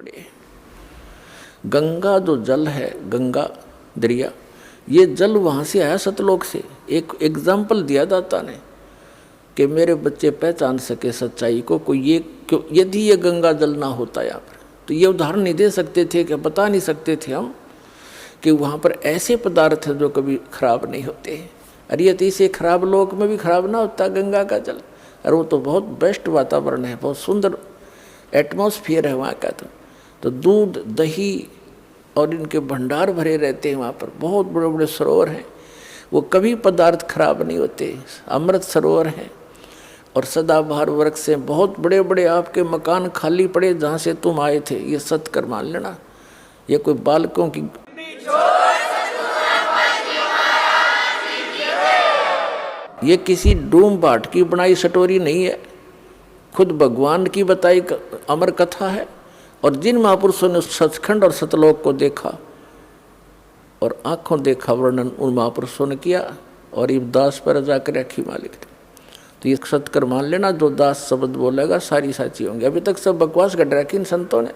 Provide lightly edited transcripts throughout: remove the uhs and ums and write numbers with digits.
पड़े। गंगा जो जल है, गंगा दरिया, ये जल वहाँ से आया सतलोक से। एक एग्जाम्पल दिया दाता ने कि मेरे बच्चे पहचान सके सच्चाई को, कोई ये क्यों, यदि ये गंगा जल ना होता यहाँ पर तो ये उदाहरण नहीं दे सकते थे, कि बता नहीं सकते थे हम कि वहाँ पर ऐसे पदार्थ हैं जो कभी खराब नहीं होते। अरे यदि से खराब लोक में भी खराब ना होता गंगा का जल। और वो तो बहुत बेस्ट वातावरण है, बहुत सुंदर एटमॉस्फेयर है वहाँ का। तो दूध दही और इनके भंडार भरे रहते हैं वहाँ पर, बहुत बड़े बड़े सरोवर हैं, वो कभी पदार्थ खराब नहीं होते, अमृत सरोवर हैं। और सदाबहार वृक्ष से बहुत बड़े बड़े आपके मकान खाली पड़े जहाँ से तुम आए थे, ये सत कर मान लेना। ये कोई बालकों की ये किसी डूम बाट की बनाई स्टोरी नहीं है, खुद भगवान की बताई अमर कथा है। और जिन महापुरुषों ने सचखंड और सतलोक को देखा और आंखों देखा वर्णन उन महापुरुषों ने किया, और ये दास पर जाकर रखी मालिक ने। तो ये सत्कर मान लेना, जो दास शब्द बोलेगा सारी साची होंगे। अभी तक सब बकवास कर रखी इन संतों ने।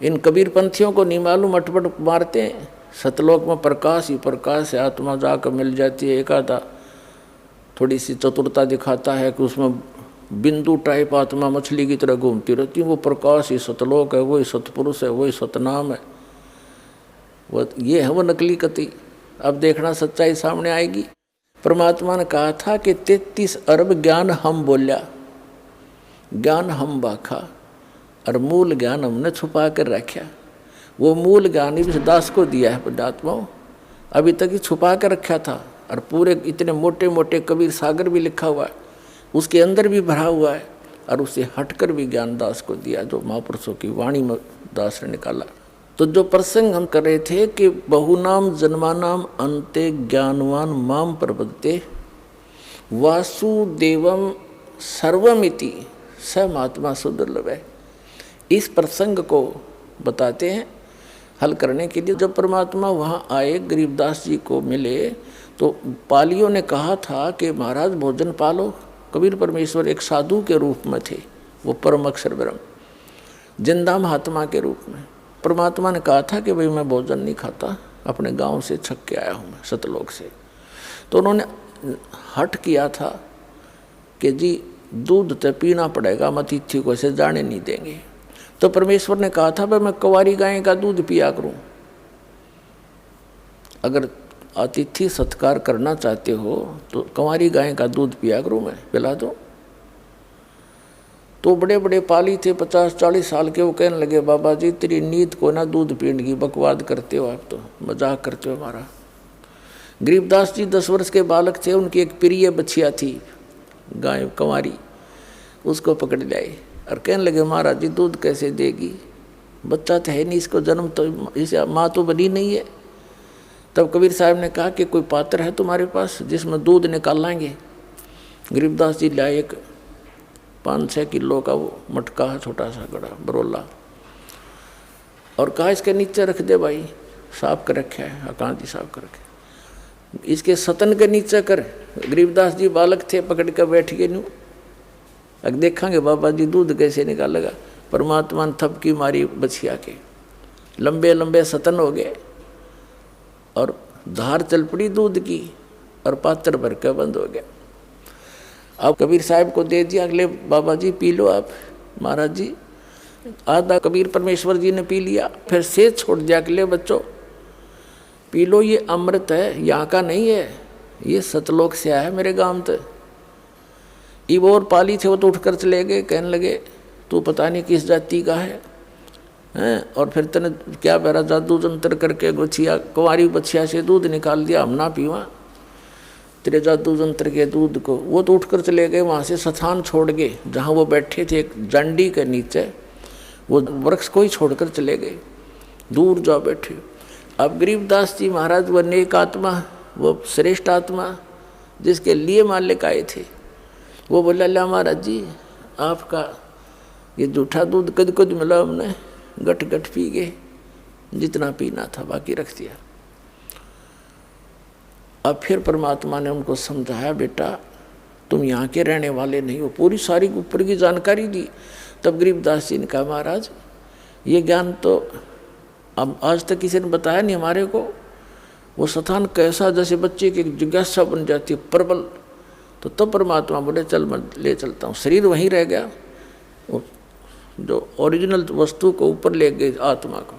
इन कबीर पंथियों को नहीं मालूम, अटपट मारते हैं। सतलोक में प्रकाश ही प्रकाश है, आत्मा जाकर मिल जाती है। एक आधा थोड़ी सी चतुरता दिखाता है कि उसमें बिंदु टाइप आत्मा मछली की तरह घूमती रहती है, वो प्रकाश ही सतलोक है, वही सतपुरुष है, वही सतनाम है। वो ये है वो नकली कति। अब देखना सच्चाई सामने आएगी। परमात्मा ने कहा था कि 33 अरब ज्ञान हम बोलिया, ज्ञान हम बाखा, और मूल ज्ञान हमने छुपा कर रखा। वो मूल ज्ञान ही दास को दिया है पुण्यात्माओं, अभी तक ही छुपा कर रखा था। और पूरे इतने मोटे मोटे कबीर सागर भी लिखा हुआ है, उसके अंदर भी भरा हुआ है, और उसे हटकर भी ज्ञान दास को दिया, जो महापुरुषों की वाणी में दास ने निकाला। तो जो प्रसंग हम कर रहे थे कि बहुनाम जन्मानाम अंते ज्ञानवान माम प्रपद्यते वासुदेवम सर्वमिति स महात्मा सुदुर्लभ है। इस प्रसंग को बताते हैं हल करने के लिए। जब परमात्मा वहाँ आए, गरीबदास जी को मिले, तो पालियों ने कहा था कि महाराज भोजन पालो। कबीर परमेश्वर एक साधु के रूप में थे, वो परम अक्षर ब्रह्म जिंदा महात्मा के रूप में। परमात्मा ने कहा था कि भाई मैं भोजन नहीं खाता, अपने गांव से छक के आया हूँ मैं सतलोक से। तो उन्होंने हट किया था कि जी दूध तो पीना पड़ेगा, हम अतिथि को ऐसे जाने नहीं देंगे। तो परमेश्वर ने कहा था भाई मैं कुंवारी गाय का दूध पिया करूं। अगर अतिथि सत्कार करना चाहते हो तो कुंवारी गाय का दूध पिया करूं, मैं पिला दो। तो बड़े बड़े पाली थे 50-40 साल के, वो कहने लगे बाबा जी तेरी नीत को ना दूध पीने की बकवाद करते हो, आप तो मजाक करते हो हमारा। गरीबदास जी 10 वर्ष के बालक थे, उनकी एक प्रिय बछिया थी गाय कुंवारी, उसको पकड़ लाए और कहने लगे महाराज जी दूध कैसे देगी, बच्चा तो है नहीं, इसको जन्म तो इसे माँ तो बनी नहीं है। तब कबीर साहब ने कहा कि कोई पात्र है तुम्हारे पास जिसमें दूध निकाल लाएंगे। गरीबदास जी लाए एक 5-6 किलो का वो मटका है, छोटा सा गड़ा बरोला, और कहा इसके नीचे रख दे भाई, साफ कर रखा है, अकांती साफ कर रखे, इसके सतन के नीचे कर। गरीबदास जी बालक थे, पकड़ कर बैठ गए नू, अब देखेंगे बाबा जी दूध कैसे निकालेगा। परमात्मा ने थपकी मारी बछिया के, लंबे लंबे सतन हो गए और धार चल पड़ी दूध की, और पात्र भर के बंद हो गया। अब कबीर साहब को दे दिया, अगले बाबा जी पी लो आप। महाराज जी आधा कबीर परमेश्वर जी ने पी लिया, फिर से छोड़ दिया, अगले बच्चों पी लो, ये अमृत है, यहाँ का नहीं है, ये सतलोक से आया है मेरे गांव तक। इब और पाली थे, वो तो उठकर चले गए, कहने लगे तू पता नहीं किस जाति का है, और फिर तने क्या बेरा जादू जंतर करके बछिया कुंवारी बछिया से दूध निकाल दिया, हम ना पीवा तेरे जादू जंत्र के दूध को। वो तो उठकर चले गए, वहाँ से स्थान छोड़ गए जहाँ वो बैठे थे एक जंडी के नीचे, वो वृक्ष को ही छोड़कर चले गए, दूर जा बैठे। अब गरीबदास जी महाराज वो नेक आत्मा, वो श्रेष्ठ आत्मा जिसके लिए मालिक आए थे, वो बोला ला महाराज जी आपका ये जूठा दूध कद कद मिला, हमने गट गट पी गए, जितना पीना था बाकी रख दिया। अब फिर परमात्मा ने उनको समझाया बेटा तुम यहाँ के रहने वाले नहीं हो। पूरी सारी ऊपर की जानकारी दी। तब गरीबदास जी ने कहा महाराज ये ज्ञान तो अब आज तक किसी ने बताया नहीं हमारे को। वो स्थान कैसा, जैसे बच्चे की जिज्ञासा बन जाती है प्रबल। तो तब परमात्मा बोले चल मैं ले चलता हूँ। शरीर वहीं रह गया, वो जो ओरिजिनल वस्तु को ऊपर ले गए आत्मा को।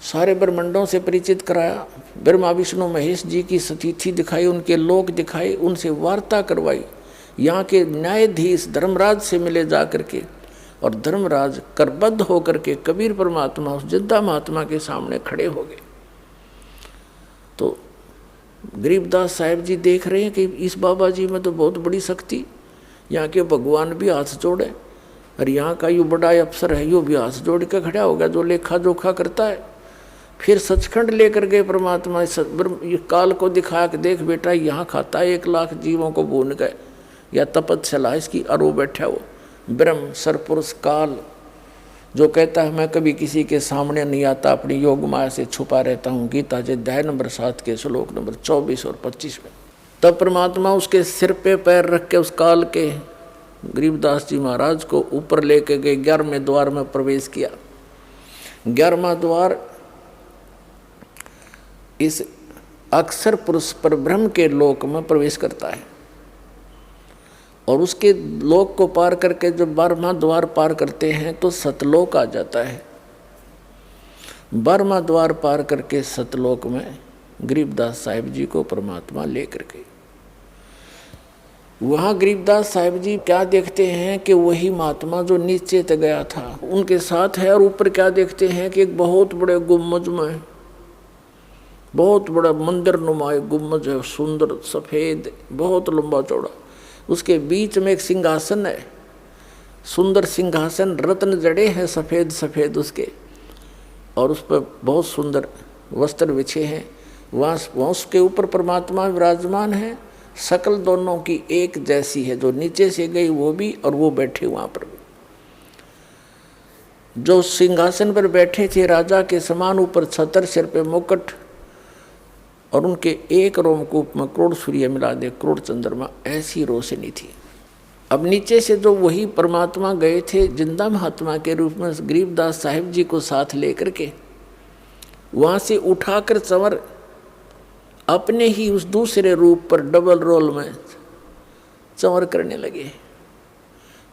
सारे ब्रह्मांडों से परिचित कराया, ब्रह्मा विष्णु महेश जी की स्थिति दिखाई, उनके लोक दिखाए, उनसे वार्ता करवाई। यहाँ के न्यायाधीश धर्मराज से मिले जा करके, और धर्मराज करबद्ध होकर के कबीर परमात्मा उस जिंदा महात्मा के सामने खड़े हो गए। तो गरीबदास साहिब जी देख रहे हैं कि इस बाबा जी में तो बहुत बड़ी शक्ति, यहाँ के भगवान भी हाथ जोड़े, और यहाँ का यो बड़ा अफसर है यो भी हाथ जोड़ के खड़ा होगा जो लेखा जोखा करता है। फिर सचखंड लेकर गए परमात्मा, ये काल को दिखाया कि देख बेटा यहाँ खाता है 1 लाख जीवों को भून गए, या तपस्या इसकी अरो बैठा वो ब्रह्म सरपुरुष काल जो कहता है मैं कभी किसी के सामने नहीं आता, अपनी योग माया से छुपा रहता हूँ। गीता जी अध्याय नंबर 7 के श्लोक नंबर 24 और 25 में। तब परमात्मा उसके सिर पे पैर रख के उस काल के गरीबदास जी महाराज को ऊपर लेके गए, 11वें द्वार में प्रवेश किया। 11वां द्वार इस अक्षर पुरुष पर ब्रह्म के लोक में प्रवेश करता है, और उसके लोक को पार करके जब 12वां द्वार पार करते हैं तो सतलोक आ जाता है। 12वां द्वार पार करके सतलोक में गरीबदास साहिब जी को परमात्मा लेकर गए। वहाँ गरीबदास साहिब जी क्या देखते हैं कि वही महात्मा जो नीचे तक गया था उनके साथ है, और ऊपर क्या देखते हैं कि एक बहुत बड़े गुम्बज में बहुत बड़ा मंदिर नुमाए गुम्बज है, सुंदर सफ़ेद बहुत लंबा चौड़ा। उसके बीच में एक सिंहासन है, सुंदर सिंहासन, रत्न जड़े हैं सफ़ेद सफ़ेद उसके, और उस पर बहुत सुंदर वस्त्र बिछे हैं। वहाँ उसके ऊपर परमात्मा विराजमान है। शकल दोनों की एक जैसी है, जो नीचे से गई वो भी और वो बैठे वहाँ पर भी। जो सिंहासन पर बैठे थे राजा के समान, ऊपर छतर, सिर पे मुकुट, और उनके एक रोमकूप में करोड़ सूर्य मिला दे करोड़ चंद्रमा, ऐसी रोशनी थी। अब नीचे से जो वही परमात्मा गए थे जिंदा महात्मा के रूप में गरीबदास साहिब जी को साथ लेकर के, वहाँ से उठाकर चंवर अपने ही उस दूसरे रूप पर डबल रोल में चंवर करने लगे।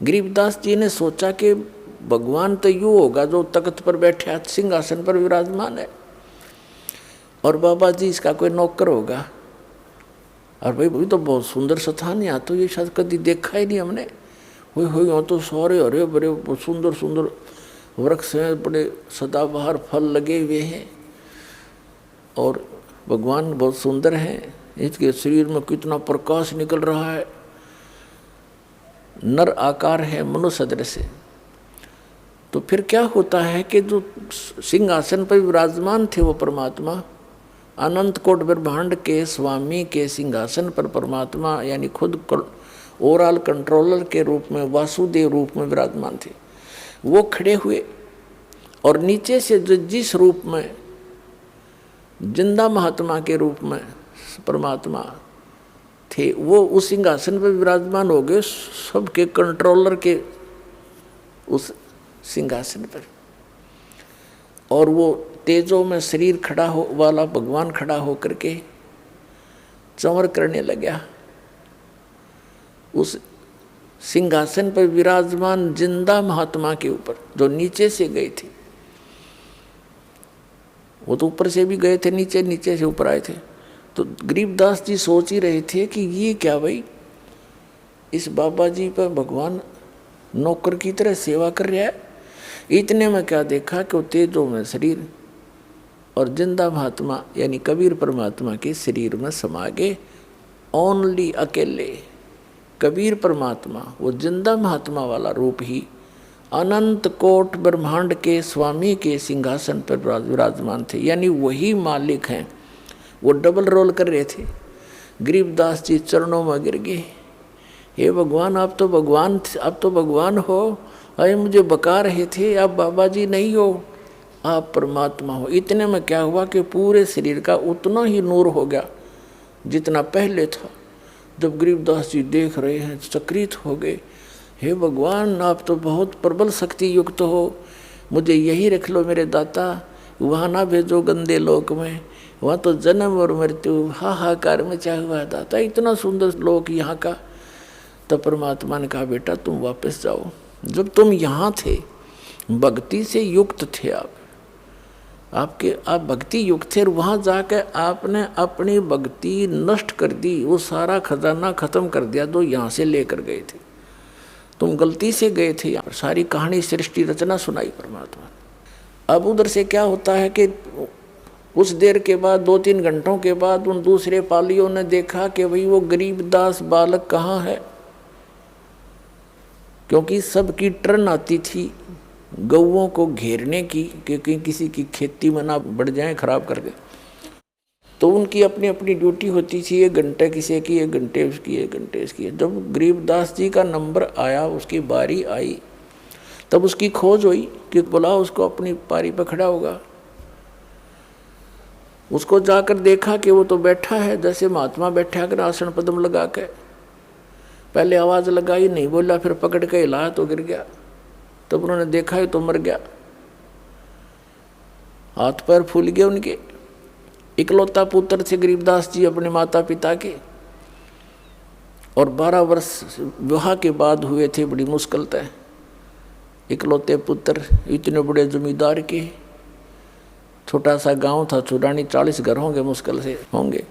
गरीबदास जी ने सोचा कि भगवान तो यूँ होगा जो तख्त पर बैठे सिंहासन पर विराजमान है, और बाबा जी इसका कोई नौकर होगा। और भाई तो बहुत सुंदर स्थान, यहाँ तो ये शायद कभी देखा ही नहीं हमने। हो यहाँ तो सारे हरे भरे सुंदर सुंदर वृक्ष हैं, बड़े सदाबहार फल लगे हुए हैं, और भगवान बहुत सुंदर हैं। इसके शरीर में कितना प्रकाश निकल रहा है, नर आकार है मनुष्य सदृश से। तो फिर क्या होता है कि जो सिंहासन पर विराजमान थे वो परमात्मा, अनंत कोट ब्रह्मांड के स्वामी के सिंहासन पर परमात्मा यानी खुद ओवरऑल कंट्रोलर के रूप में, वासुदेव रूप में विराजमान थे। वो खड़े हुए, और नीचे से जिस रूप में जिंदा महात्मा के रूप में परमात्मा थे वो उस सिंहासन पर विराजमान हो गए, सबके कंट्रोलर के उस सिंहासन पर। और वो तेजों में शरीर खड़ा हो वाला भगवान खड़ा हो करके चंवर करने लगा। उस सिंहासन पर विराजमान जिंदा महात्मा के ऊपर जो नीचे से गए थे, वो तो ऊपर से भी गए थे, नीचे नीचे से ऊपर आए थे। तो गरीबदास जी सोच ही रहे थे कि ये क्या भाई, इस बाबा जी पर भगवान नौकर की तरह सेवा कर रहा है। इतने में क्या देखा कि वो तेजों में शरीर और जिंदा महात्मा यानी कबीर परमात्मा के शरीर में समा गए। ओनली अकेले कबीर परमात्मा वो जिंदा महात्मा वाला रूप ही अनंत कोट ब्रह्मांड के स्वामी के सिंहासन पर विराजमान थे, यानी वही मालिक हैं। वो डबल रोल कर रहे थे। गरीबदास जी चरणों में गिर गए, हे भगवान आप तो भगवान हो, अरे मुझे बका रहे थे आप बाबा जी नहीं हो, आप परमात्मा हो। इतने में क्या हुआ कि पूरे शरीर का उतना ही नूर हो गया जितना पहले था, जब गरीबदास जी देख रहे हैं चकित हो गए, हे भगवान आप तो बहुत प्रबल शक्ति युक्त हो, मुझे यही रख लो मेरे दाता, वहाँ ना भेजो गंदे लोक में, वहाँ तो जन्म और मृत्यु हाहाकार मचा हुआ दाता, इतना सुंदर लोक यहाँ का। तब परमात्मा ने कहा बेटा तुम वापस जाओ, जब तुम यहाँ थे भक्ति से युक्त थे, आप भक्ति युक्त थे, और वहाँ जाकर आपने अपनी भक्ति नष्ट कर दी, वो सारा खजाना खत्म कर दिया जो यहाँ से लेकर गए थे, तुम गलती से गए थे। यहाँ सारी कहानी सृष्टि रचना सुनाई परमात्मा। अब उधर से क्या होता है कि कुछ देर के बाद 2-3 घंटों के बाद उन दूसरे पालियों ने देखा कि भाई वो गरीबदास बालक कहाँ है, क्योंकि सबकी टर्न आती थी गौओं को घेरने की, क्योंकि किसी की खेती में ना बढ़ जाए खराब करके, तो उनकी अपनी अपनी ड्यूटी होती थी, 1 घंटे किसी की, 1 घंटे उसकी, 1 घंटे इसकी। जब गरीबदास जी का नंबर आया, उसकी बारी आई, तब उसकी खोज हुई कि बुला उसको, अपनी पारी पर खड़ा होगा। उसको जाकर देखा कि वो तो बैठा है जैसे महात्मा बैठा कर आसन पद्म लगा के। पहले आवाज़ लगाई, नहीं बोला, फिर पकड़ के हिलाया तो गिर गया। तब उन्होंने देखा है तो मर गया, हाथ पैर फूल गए उनके। इकलौता पुत्र थे गरीबदास जी अपने माता पिता के, और 12 वर्ष विवाह के बाद हुए थे, बड़ी मुश्किल तय। इकलौते पुत्र इतने बड़े जमींदार के, छोटा सा गांव था छुड़ानी, 40 घर होंगे मुश्किल से होंगे।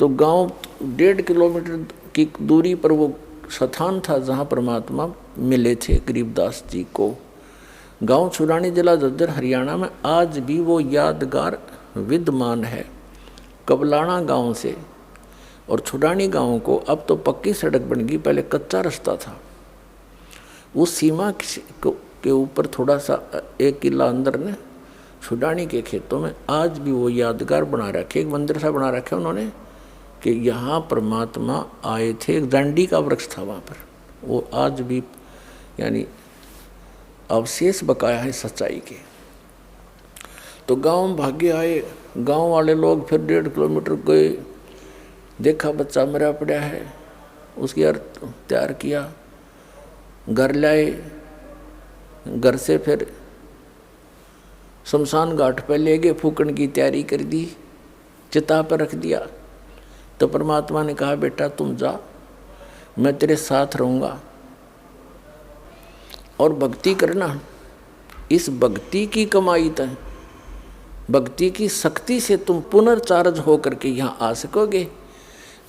तो गांव 1.5 किलोमीटर की दूरी पर वो स्थान था जहाँ परमात्मा मिले थे गरीबदास जी को। गांव छुड़ानी जिला झज्जर हरियाणा में आज भी वो यादगार विद्यमान है। कबलाना गांव से और छुड़ानी गांव को अब तो पक्की सड़क बन गई, पहले कच्चा रास्ता था। उस सीमा के ऊपर थोड़ा सा 1 किला अंदर ने छुड़ानी के खेतों में आज भी वो यादगार बना रखे, एक मंदिर सा बना रखा उन्होंने कि यहाँ परमात्मा आए थे। एक दांडी का वृक्ष था वहाँ पर, वो आज भी यानी अवशेष बकाया है सच्चाई के। तो गांव में भागे आए, गांव वाले लोग फिर 1.5 किलोमीटर गए, देखा बच्चा मरा पड़ा है, उसकी अर्थ तैयार किया, घर लाए, घर से फिर शमशान घाट पर ले गए, फूकन की तैयारी कर दी, चिता पर रख दिया। तो परमात्मा ने कहा बेटा तुम जा, मैं तेरे साथ रहूँगा और भक्ति करना। इस भक्ति की कमाई तय, भक्ति की शक्ति से तुम पुनर्चार्ज हो करके यहाँ आ सकोगे।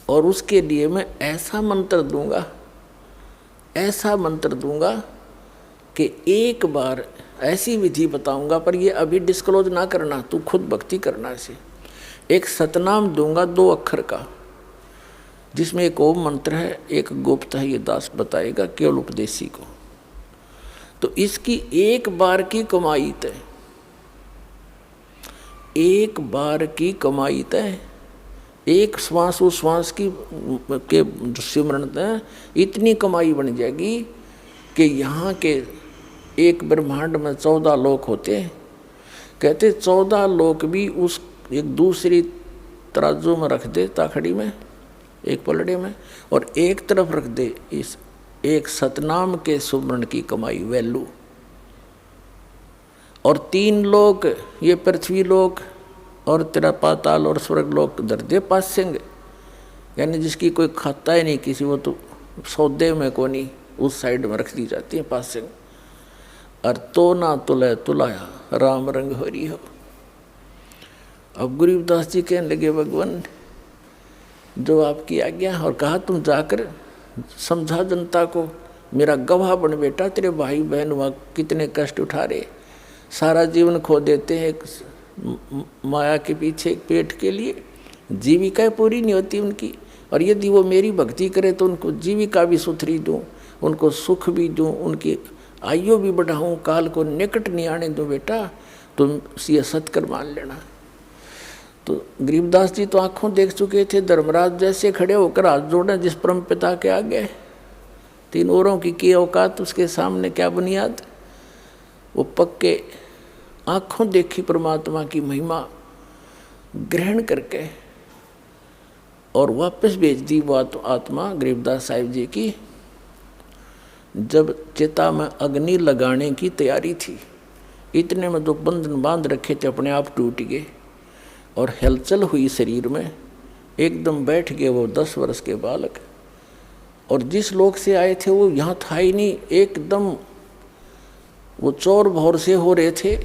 और उसके लिए मैं ऐसा मंत्र दूंगा, ऐसा मंत्र दूंगा कि एक बार ऐसी विधि बताऊंगा, पर ये अभी डिस्क्लोज ना करना, तू खुद भक्ति करना। इसे एक सतनाम दूंगा 2 अक्षर का, जिसमें एक ओम मंत्र है, एक गुप्त है, ये दास बताएगा केवल उपदेशी को। तो इसकी एक बार की कमाई तय, एक बार की कमाई तय, एक श्वास उस श्वास की के सिमरण तय इतनी कमाई बन जाएगी कि यहाँ के एक ब्रह्मांड में 14 लोक होते हैं। कहते 14 लोक भी उस एक दूसरी तराजू में रख दे, ताखड़ी में, एक पलड़े में, और एक तरफ रख दे इस एक सतनाम के सुमरण की कमाई वैल्यू। और 3 लोक, ये पृथ्वी लोक और तेरा पाताल और स्वर्ग लोक धर दे पासेंगे, यानी जिसकी कोई खाता ही नहीं किसी, वो तो सौदे में को नहीं, उस साइड में रख दी जाती है पासेंगे। और तो ना तुलय तुलाया राम रंग हो रही हो। अब गरीबदास जी कहने लगे भगवान जो आपकी आज्ञा, और कहा तुम जाकर समझा जनता को, मेरा गवाह बन बेटा, तेरे भाई बहन वहाँ कितने कष्ट उठा रहे, सारा जीवन खो देते हैं माया के पीछे पेट के लिए, जीविका पूरी नहीं होती उनकी। और यदि वो मेरी भक्ति करे तो उनको जीविका भी सुथरी दूँ, उनको सुख भी दूँ, उनकी आयु भी बढ़ाऊँ, काल को निकट नहीं आने दूँ बेटा, तुम ये सत्कर मान लेना। तो गरीबदास जी तो आंखों देख चुके थे, धर्मराज जैसे खड़े होकर हाथ जोड़े जिस परम पिता के आगे, 3 औरों की औकात उसके सामने क्या बुनियाद। वो पक्के आंखों देखी परमात्मा की महिमा ग्रहण करके और वापस भेज दी वो आत्मा गरीबदास साहिब जी की। जब चिता में अग्नि लगाने की तैयारी थी, इतने में जो बंधन बांध रखे थे अपने आप टूट गए और हलचल हुई शरीर में, एकदम बैठ गए वो 10 वर्ष के बालक। और जिस लोक से आए थे वो यहाँ था ही नहीं, एकदम वो चौर भौर से हो रहे थे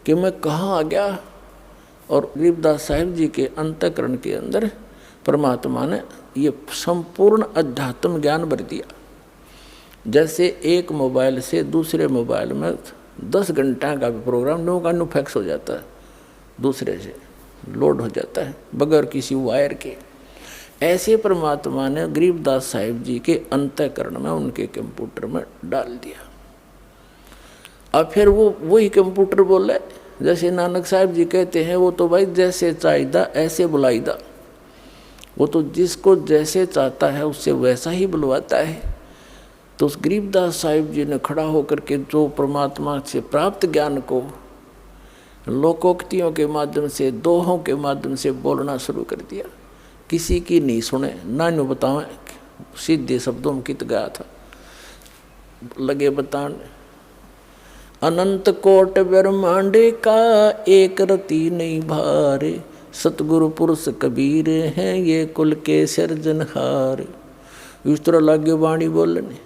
कि मैं कहाँ आ गया। और गरीबदास साहिब जी के अंतःकरण के अंदर परमात्मा ने ये संपूर्ण अध्यात्म ज्ञान भर दिया। जैसे एक मोबाइल से दूसरे मोबाइल में 10 घंटा का भी प्रोग्राम नो का नो फैक्स हो जाता है, दूसरे से लोड हो जाता है बगैर किसी वायर के। ऐसे परमात्मा ने गरीबदास साहिब जी के अंतःकरण में उनके कंप्यूटर में डाल दिया। अब फिर वो वही कंप्यूटर बोले, जैसे नानक साहिब जी कहते हैं, वो तो भाई जैसे चाहिदा ऐसे बुलाईदा। वो तो जिसको जैसे चाहता है उससे वैसा ही बुलवाता है। तो उस गरीबदास साहिब जी ने खड़ा होकर के जो परमात्मा से प्राप्त ज्ञान को लोकोक्तियों के माध्यम से, दोहों के माध्यम से बोलना शुरू कर दिया। किसी की नहीं सुने, ना न्यू बतावें, सीधे शब्दों में कित गया था, लगे बताने। अनंत कोट ब्रह्मांडे का एक रति नहीं भारे, सतगुरु पुरुष कबीर हैं ये कुल के सिरजनहार। इस तरह लागे वाणी बोलने।